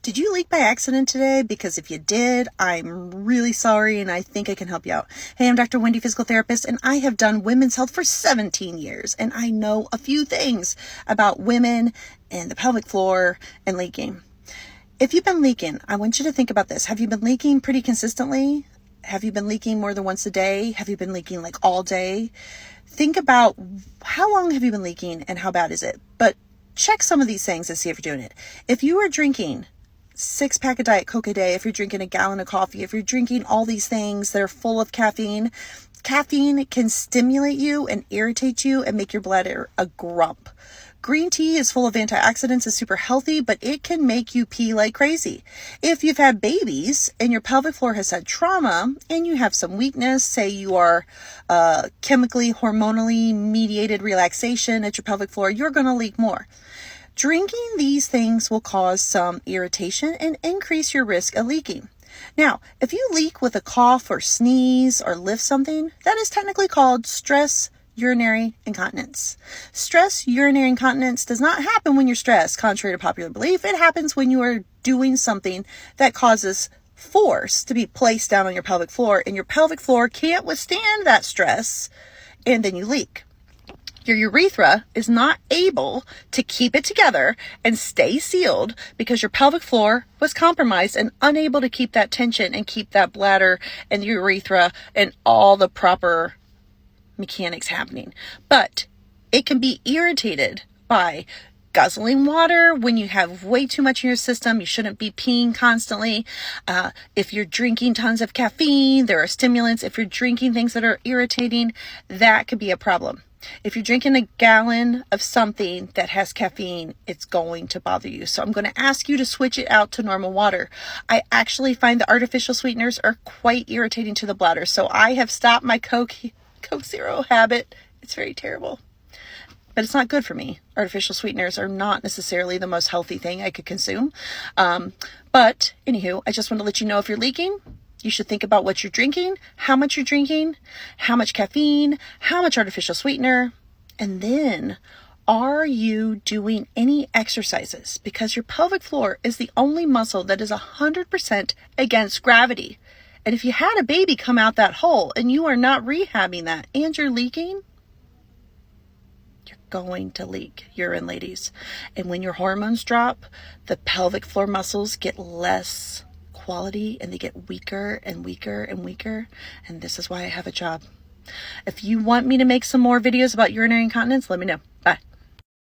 Did you leak by accident today? Because if you did, I'm really sorry and I think I can help you out. Hey, I'm Dr. Wendy, physical therapist, and I have done women's health for 17 years, and I know a few things about women and the pelvic floor and leaking. If you've been leaking, I want you to think about this. Have you been leaking pretty consistently? Have you been leaking more than once a day? Have you been leaking like all day? Think about how long have you been leaking and how bad is it? But check some of these things and see if you're doing it. If you are drinking 6-pack of Diet Coke a day, if you're drinking a gallon of coffee, if you're drinking all these things that are full of caffeine, caffeine can stimulate you and irritate you and make your bladder a grump. Green tea is full of antioxidants, is super healthy, but it can make you pee like crazy. If you've had babies and your pelvic floor has had trauma and you have some weakness, say you are chemically, hormonally mediated relaxation at your pelvic floor, you're going to leak more. Drinking these things will cause some irritation and increase your risk of leaking. Now, if you leak with a cough or sneeze or lift something, that is technically called stress urinary incontinence. Stress urinary incontinence does not happen when you're stressed, contrary to popular belief. It happens when you are doing something that causes force to be placed down on your pelvic floor, and your pelvic floor can't withstand that stress, and then you leak. Your urethra is not able to keep it together and stay sealed because your pelvic floor was compromised and unable to keep that tension and keep that bladder and the urethra and all the proper mechanics happening. But it can be irritated by guzzling water when you have way too much in your system. You shouldn't be peeing constantly. If you're drinking tons of caffeine, there are stimulants. If you're drinking things that are irritating, that could be a problem. If you're drinking a gallon of something that has caffeine, it's going to bother you. So I'm going to ask you to switch it out to normal water. I actually find the artificial sweeteners are quite irritating to the bladder. So I have stopped my Coke Zero habit. It's very terrible, but it's not good for me. Artificial sweeteners are not necessarily the most healthy thing I could consume. But anywho, I just want to let you know if you're leaking, you should think about what you're drinking, how much you're drinking, how much caffeine, how much artificial sweetener, and then are you doing any exercises? Because your pelvic floor is the only muscle that is 100% against gravity. And if you had a baby come out that hole and you are not rehabbing that and you're leaking, you're going to leak urine, ladies. And when your hormones drop, the pelvic floor muscles get less quality and they get weaker and weaker and weaker. And this is why I have a job. If you want me to make some more videos about urinary incontinence, let me know. Bye.